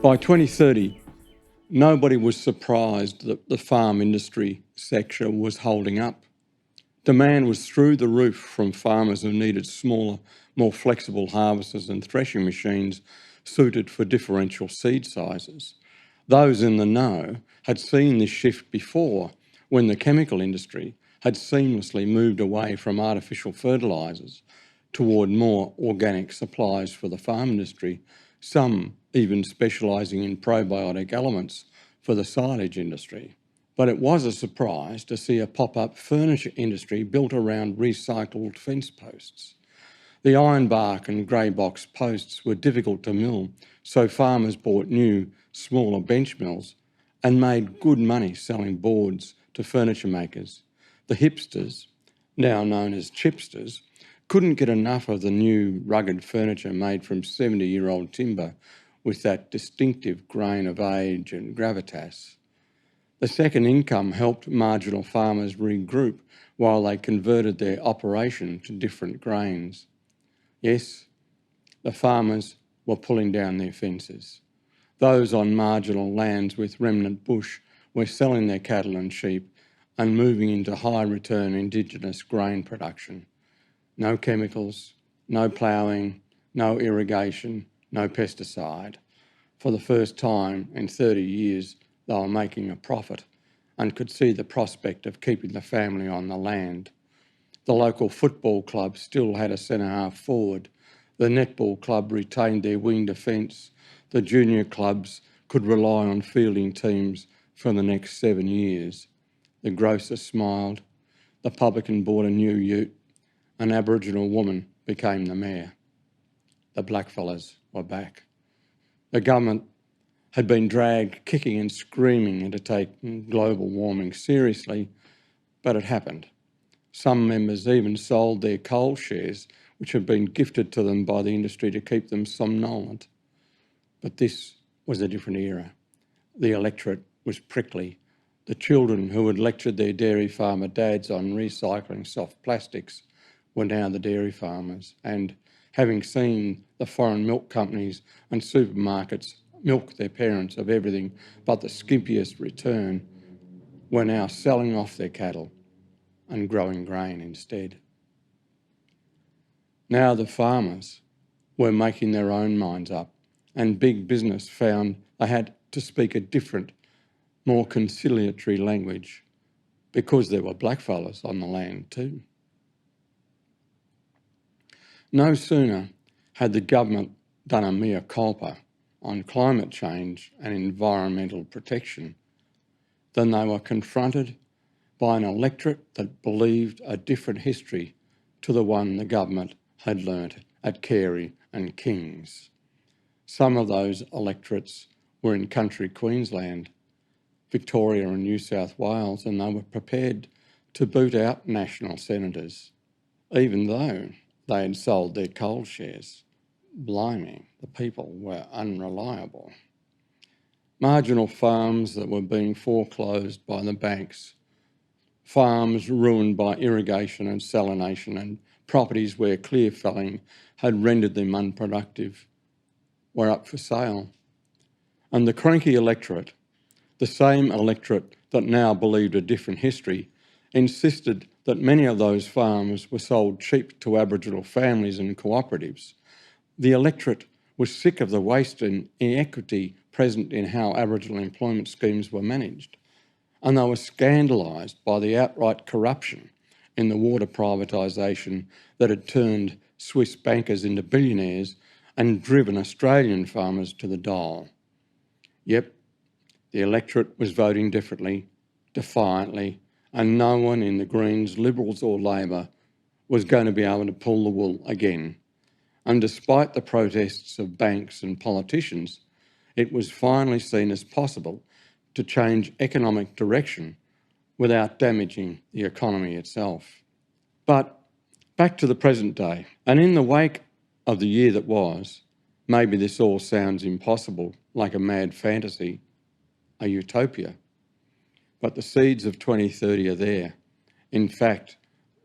By 2030, nobody was surprised that the farm industry sector was holding up. Demand was through the roof from farmers who needed smaller, more flexible harvesters and threshing machines suited for differential seed sizes. Those in the know had seen this shift before when the chemical industry had seamlessly moved away from artificial fertilisers toward more organic supplies for the farm industry, some even specialising in probiotic elements for the silage industry. But it was a surprise to see a pop-up furniture industry built around recycled fence posts. The ironbark and grey box posts were difficult to mill, so farmers bought new, smaller bench mills and made good money selling boards to furniture makers. The hipsters, now known as chipsters, couldn't get enough of the new rugged furniture made from 70-year-old timber with that distinctive grain of age and gravitas. The second income helped marginal farmers regroup while they converted their operation to different grains. Yes, the farmers were pulling down their fences. Those on marginal lands with remnant bush were selling their cattle and sheep and moving into high-return Indigenous grain production. No chemicals, no ploughing, no irrigation, no pesticide. For the first time in 30 years, they were making a profit and could see the prospect of keeping the family on the land. The local football club still had a centre-half forward. The netball club retained their wing defence. The junior clubs could rely on fielding teams for the next 7 years. The grocer smiled. The publican bought a new ute. An Aboriginal woman became the mayor. The blackfellas were back. The government had been dragged kicking and screaming into taking global warming seriously, but it happened. Some members even sold their coal shares, which had been gifted to them by the industry to keep them somnolent. But this was a different era. The electorate was prickly. The children who had lectured their dairy farmer dads on recycling soft plastics were now the dairy farmers, and having seen the foreign milk companies and supermarkets milk their parents of everything but the skimpiest return, were now selling off their cattle and growing grain instead. Now the farmers were making their own minds up, and big business found they had to speak a different, more conciliatory language because there were blackfellas on the land too. No sooner had the government done a mea culpa on climate change and environmental protection than they were confronted by an electorate that believed a different history to the one the government had learnt at Carey and Kings. Some of those electorates were in country Queensland, Victoria and New South Wales, and they were prepared to boot out national senators, even though they had sold their coal shares. Blimey, the people were unreliable. Marginal farms that were being foreclosed by the banks, farms ruined by irrigation and salination, and properties where clear felling had rendered them unproductive, were up for sale. And the cranky electorate, the same electorate that now believed a different history, insisted that many of those farms were sold cheap to Aboriginal families and cooperatives. The electorate was sick of the waste and inequity present in how Aboriginal employment schemes were managed, and they were scandalised by the outright corruption in the water privatisation that had turned Swiss bankers into billionaires and driven Australian farmers to the dole. Yep, the electorate was voting differently, defiantly, and no one in the Greens, Liberals or Labor was going to be able to pull the wool again. And despite the protests of banks and politicians, it was finally seen as possible to change economic direction without damaging the economy itself. But back to the present day, and in the wake of the year that was, maybe this all sounds impossible, like a mad fantasy, a utopia. But the seeds of 2030 are there. In fact,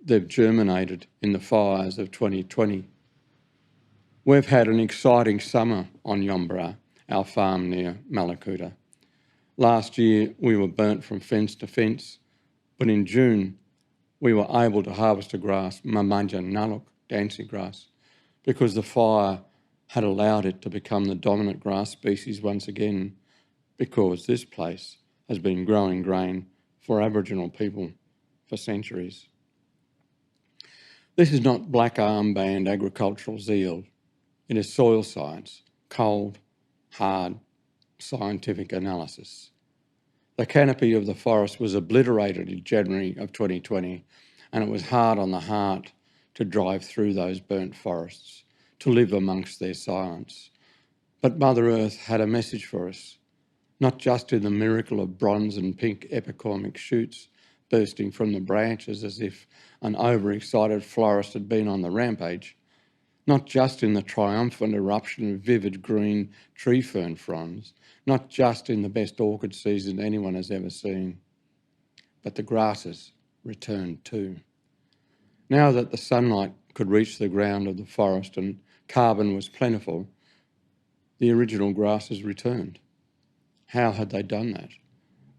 they've germinated in the fires of 2020. We've had an exciting summer on Yombra, our farm near Malakuta. Last year, we were burnt from fence to fence, but in June, we were able to harvest a grass, Mamaja Naluk, dancing grass, because the fire had allowed it to become the dominant grass species once again, because this place has been growing grain for Aboriginal people for centuries. This is not black armband agricultural zeal. It is soil science, cold, hard, scientific analysis. The canopy of the forest was obliterated in January of 2020, and it was hard on the heart to drive through those burnt forests, to live amongst their silence. But Mother Earth had a message for us, not just in the miracle of bronze and pink epicormic shoots bursting from the branches as if an overexcited florist had been on the rampage, not just in the triumphant eruption of vivid green tree fern fronds, not just in the best orchid season anyone has ever seen, but the grasses returned too. Now that the sunlight could reach the ground of the forest and carbon was plentiful, the original grasses returned. How had they done that?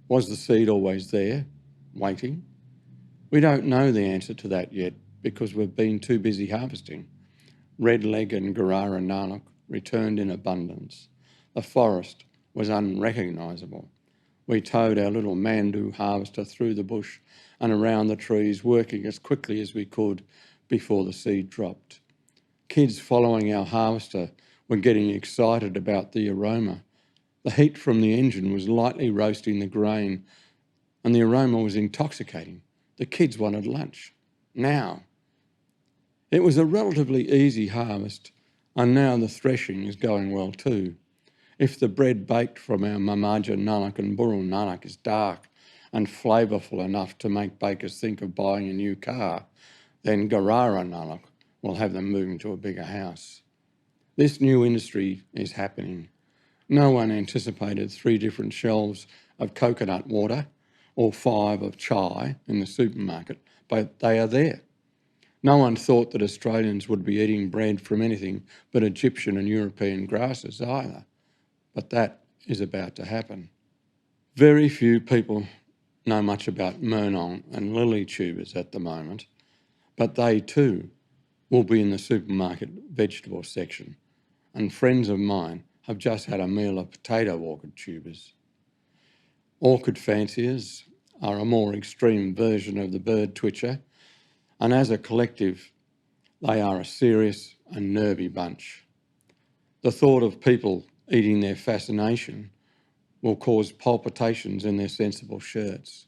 Was the seed always there, waiting? We don't know the answer to that yet because we've been too busy harvesting. Redleg and Garara Naluk returned in abundance. The forest was unrecognisable. We towed our little Mandu harvester through the bush and around the trees, working as quickly as we could before the seed dropped. Kids following our harvester were getting excited about the aroma. The heat from the engine was lightly roasting the grain, and the aroma was intoxicating. The kids wanted lunch. Now. It was a relatively easy harvest, and now the threshing is going well too. If the bread baked from our Mamaja Naluk and Burul Naluk is dark and flavourful enough to make bakers think of buying a new car, then Garara Naluk will have them moving to a bigger house. This new industry is happening. No one anticipated 3 different shelves of coconut water or 5 of chai in the supermarket, but they are there. No one thought that Australians would be eating bread from anything but Egyptian and European grasses either, but that is about to happen. Very few people know much about Murnong and lily tubers at the moment, but they too will be in the supermarket vegetable section, and friends of mine have just had a meal of potato orchid tubers. Orchid fanciers are a more extreme version of the bird twitcher, and as a collective, they are a serious and nervy bunch. The thought of people eating their fascination will cause palpitations in their sensible shirts,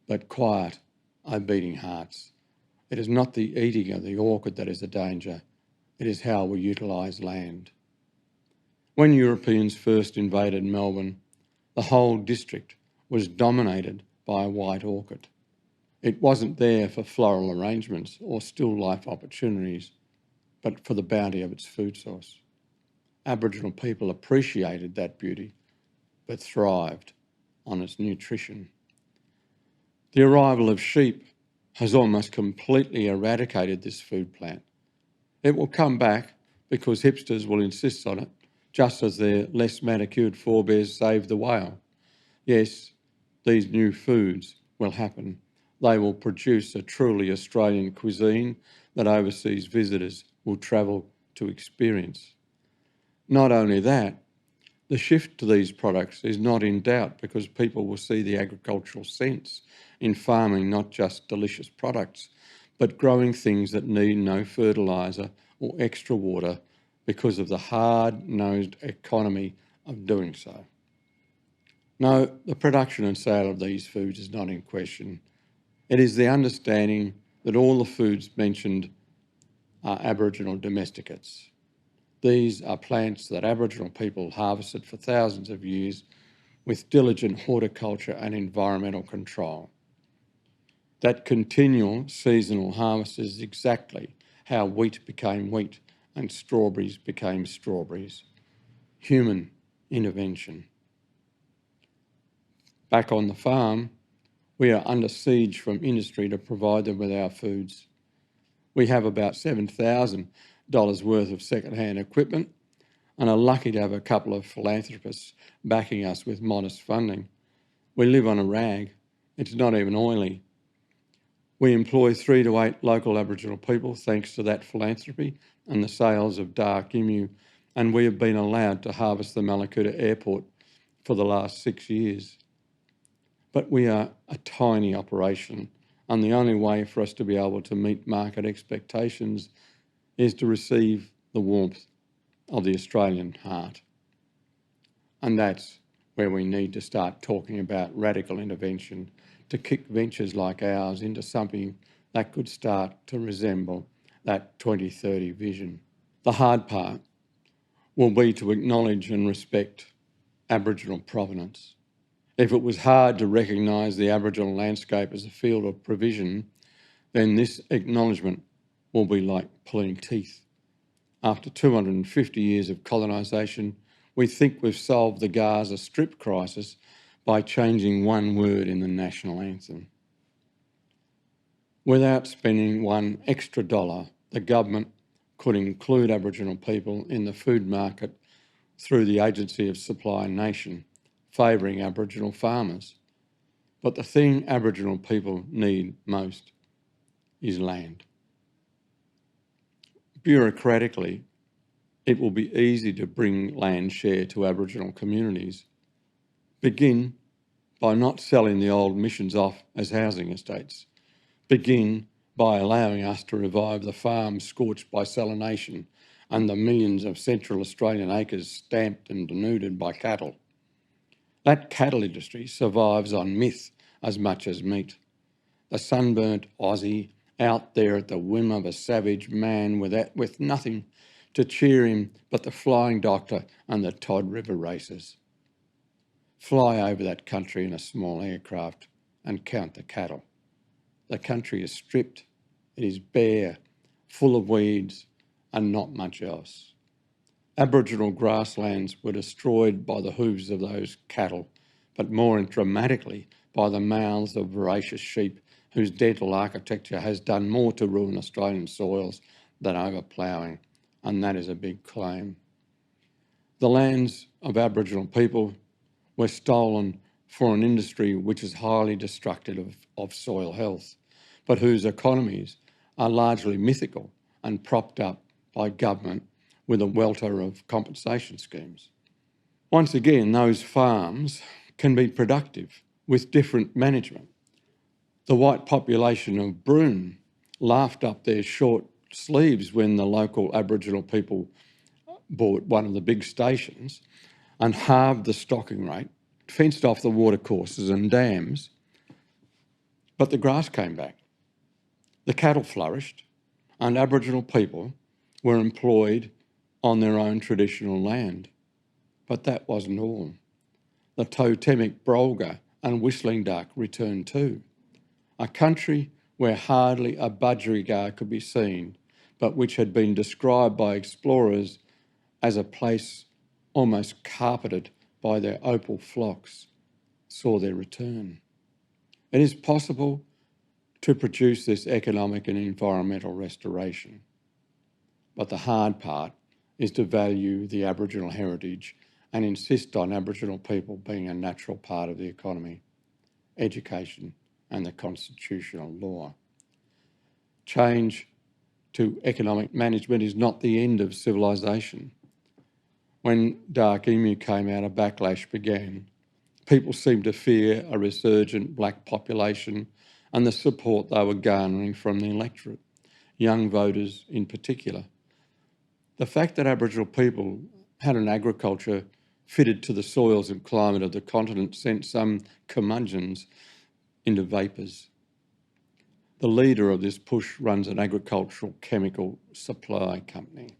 but quiet are beating hearts. It is not the eating of the orchid that is the danger, it is how we utilise land. When Europeans first invaded Melbourne, the whole district was dominated by a white orchid. It wasn't there for floral arrangements or still life opportunities, but for the bounty of its food source. Aboriginal people appreciated that beauty, but thrived on its nutrition. The arrival of sheep has almost completely eradicated this food plant. It will come back because hipsters will insist on it, just as their less manicured forebears saved the whale. Yes, these new foods will happen. They will produce a truly Australian cuisine that overseas visitors will travel to experience. Not only that, the shift to these products is not in doubt because people will see the agricultural sense in farming not just delicious products, but growing things that need no fertiliser or extra water because of the hard-nosed economy of doing so. No, the production and sale of these foods is not in question. It is the understanding that all the foods mentioned are Aboriginal domesticates. These are plants that Aboriginal people harvested for thousands of years with diligent horticulture and environmental control. That continual seasonal harvest is exactly how wheat became wheat and strawberries became strawberries. Human intervention. Back on the farm, we are under siege from industry to provide them with our foods. We have about $7,000 worth of second-hand equipment, and are lucky to have a couple of philanthropists backing us with modest funding. We live on a rag. It's not even oily. We employ 3 to 8 local Aboriginal people thanks to that philanthropy and the sales of dark emu, and we have been allowed to harvest the Mallacoota airport for the last 6 years. But we are a tiny operation, and the only way for us to be able to meet market expectations is to receive the warmth of the Australian heart. And that's where we need to start talking about radical intervention to kick ventures like ours into something that could start to resemble that 2030 vision. The hard part will be to acknowledge and respect Aboriginal provenance. If it was hard to recognise the Aboriginal landscape as a field of provision, then this acknowledgement will be like pulling teeth. After 250 years of colonisation, we think we've solved the Gaza Strip crisis by changing one word in the national anthem. Without spending one extra dollar, the government could include Aboriginal people in the food market through the Agency of Supply Nation, favouring Aboriginal farmers. But the thing Aboriginal people need most is land. Bureaucratically, it will be easy to bring land share to Aboriginal communities. Begin by not selling the old missions off as housing estates. Begin by allowing us to revive the farms scorched by salination and the millions of Central Australian acres stamped and denuded by cattle. That cattle industry survives on myth as much as meat. The sunburnt Aussie out there at the whim of a savage man with nothing to cheer him but the Flying Doctor and the Todd River races. Fly over that country in a small aircraft and count the cattle. The country is stripped, it is bare, full of weeds and not much else. Aboriginal grasslands were destroyed by the hooves of those cattle, but more dramatically by the mouths of voracious sheep whose dental architecture has done more to ruin Australian soils than overploughing, and that is a big claim. The lands of Aboriginal people were stolen for an industry which is highly destructive of soil health, but whose economies are largely mythical and propped up by government with a welter of compensation schemes. Once again, those farms can be productive with different management. The white population of Broome laughed up their short sleeves when the local Aboriginal people bought one of the big stations and halved the stocking rate, fenced off the watercourses and dams, but the grass came back. The cattle flourished and Aboriginal people were employed on their own traditional land. But that wasn't all. The totemic brolga and whistling duck returned too. A country where hardly a budgerigar could be seen, but which had been described by explorers as a place almost carpeted by their opal flocks, saw their return. It is possible to produce this economic and environmental restoration, but the hard part is to value the Aboriginal heritage and insist on Aboriginal people being a natural part of the economy, education and the constitutional law. Change to economic management is not the end of civilisation. When dark emu came out, a backlash began. People seemed to fear a resurgent black population and the support they were garnering from the electorate, young voters in particular. The fact that Aboriginal people had an agriculture fitted to the soils and climate of the continent sent some curmudgeons into vapours. The leader of this push runs an agricultural chemical supply company.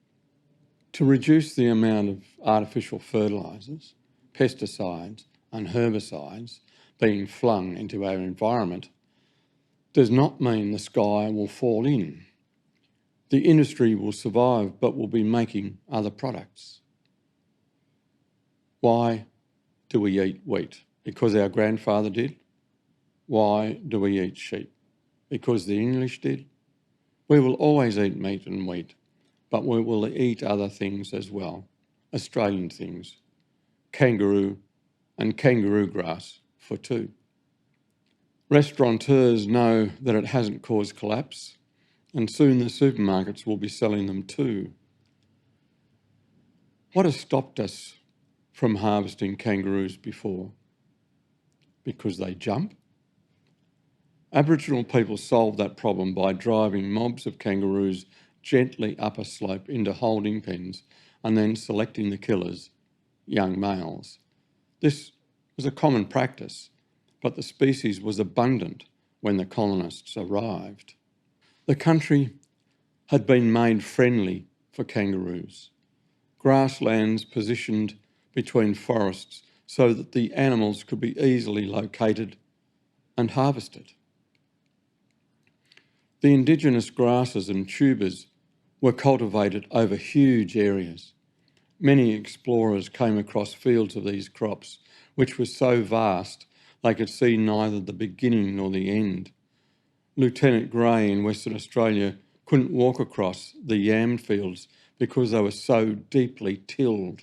To reduce the amount of artificial fertilisers, pesticides and herbicides being flung into our environment does not mean the sky will fall in. The industry will survive but will be making other products. Why do we eat wheat? Because our grandfather did? Why do we eat sheep? Because the English did? We will always eat meat and wheat, but we will eat other things as well. Australian things, kangaroo and kangaroo grass for two. Restaurateurs know that it hasn't caused collapse, and soon the supermarkets will be selling them too. What has stopped us from harvesting kangaroos before? Because they jump? Aboriginal people solved that problem by driving mobs of kangaroos gently up a slope into holding pens and then selecting the killers, young males. This was a common practice, but the species was abundant when the colonists arrived. The country had been made friendly for kangaroos. Grasslands positioned between forests so that the animals could be easily located and harvested. The indigenous grasses and tubers were cultivated over huge areas. Many explorers came across fields of these crops, which were so vast they could see neither the beginning nor the end. Lieutenant Grey in Western Australia couldn't walk across the yam fields because they were so deeply tilled.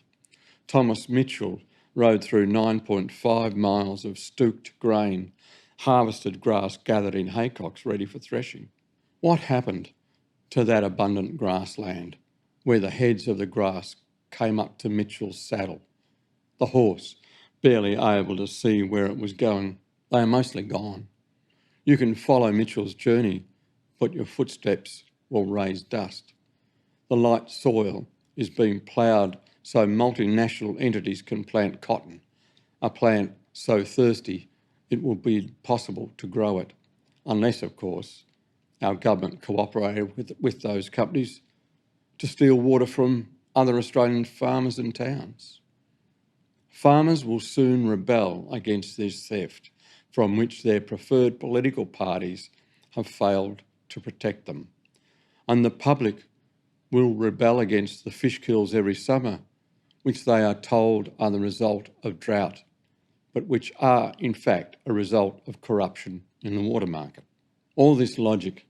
Thomas Mitchell rode through 9.5 miles of stooked grain, harvested grass gathered in haycocks ready for threshing. What happened to that abundant grassland where the heads of the grass came up to Mitchell's saddle? The horse, barely able to see where it was going, they are mostly gone. You can follow Mitchell's journey, but your footsteps will raise dust. The light soil is being ploughed so multinational entities can plant cotton, a plant so thirsty it will be possible to grow it, unless, of course, our government cooperated with those companies to steal water from other Australian farmers and towns. Farmers will soon rebel against this theft from which their preferred political parties have failed to protect them. And the public will rebel against the fish kills every summer, which they are told are the result of drought, but which are in fact a result of corruption in the water market. All this logic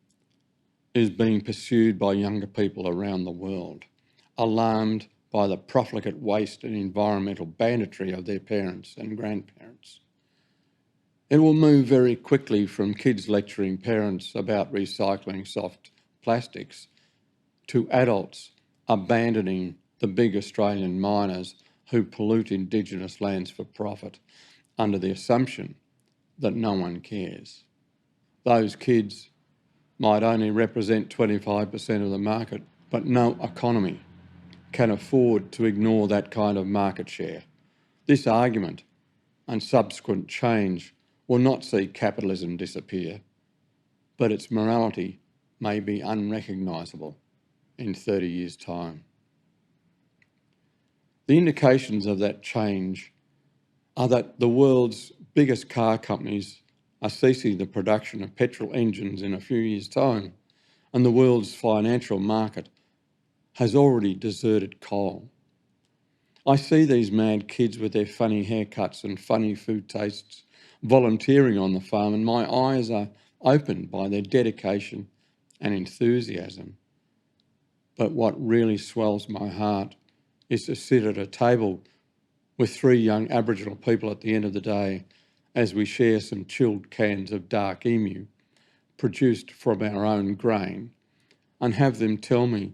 is being pursued by younger people around the world, alarmed by the profligate waste and environmental banditry of their parents and grandparents. It will move very quickly from kids lecturing parents about recycling soft plastics to adults abandoning the big Australian miners who pollute Indigenous lands for profit under the assumption that no one cares. Those kids might only represent 25% of the market, but no economy can afford to ignore that kind of market share. This argument and subsequent change will not see capitalism disappear, but its morality may be unrecognisable in 30 years' time. The indications of that change are that the world's biggest car companies are ceasing the production of petrol engines in a few years' time, and the world's financial market has already deserted coal. I see these mad kids with their funny haircuts and funny food tastes volunteering on the farm, and my eyes are opened by their dedication and enthusiasm. But what really swells my heart is to sit at a table with three young Aboriginal people at the end of the day as we share some chilled cans of dark emu produced from our own grain, and have them tell me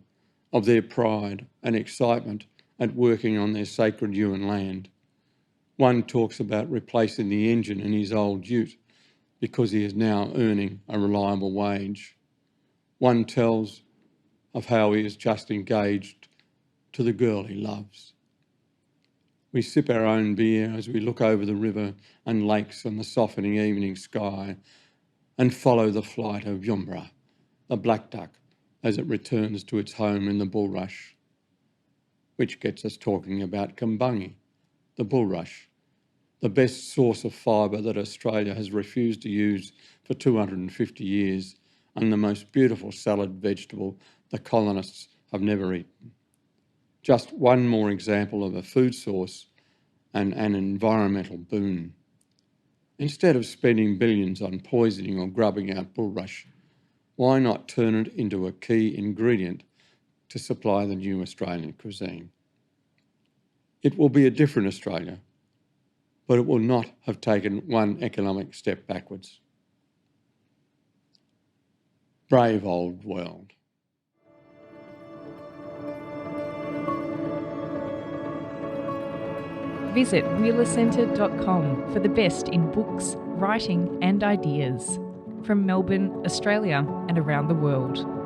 of their pride and excitement at working on their sacred Yuin land. One talks about replacing the engine in his old ute because he is now earning a reliable wage. One tells of how he is just engaged to the girl he loves. We sip our own beer as we look over the river and lakes and the softening evening sky and follow the flight of Yumbra, the black duck, as it returns to its home in the bulrush, which gets us talking about Kumbungi, the bulrush, the best source of fibre that Australia has refused to use for 250 years, and the most beautiful salad vegetable the colonists have never eaten. Just one more example of a food source and an environmental boon. Instead of spending billions on poisoning or grubbing out bulrush, why not turn it into a key ingredient to supply the new Australian cuisine? It will be a different Australia, but it will not have taken one economic step backwards. Brave old world. Visit wheelercentre.com for the best in books, writing and ideas from Melbourne, Australia and around the world.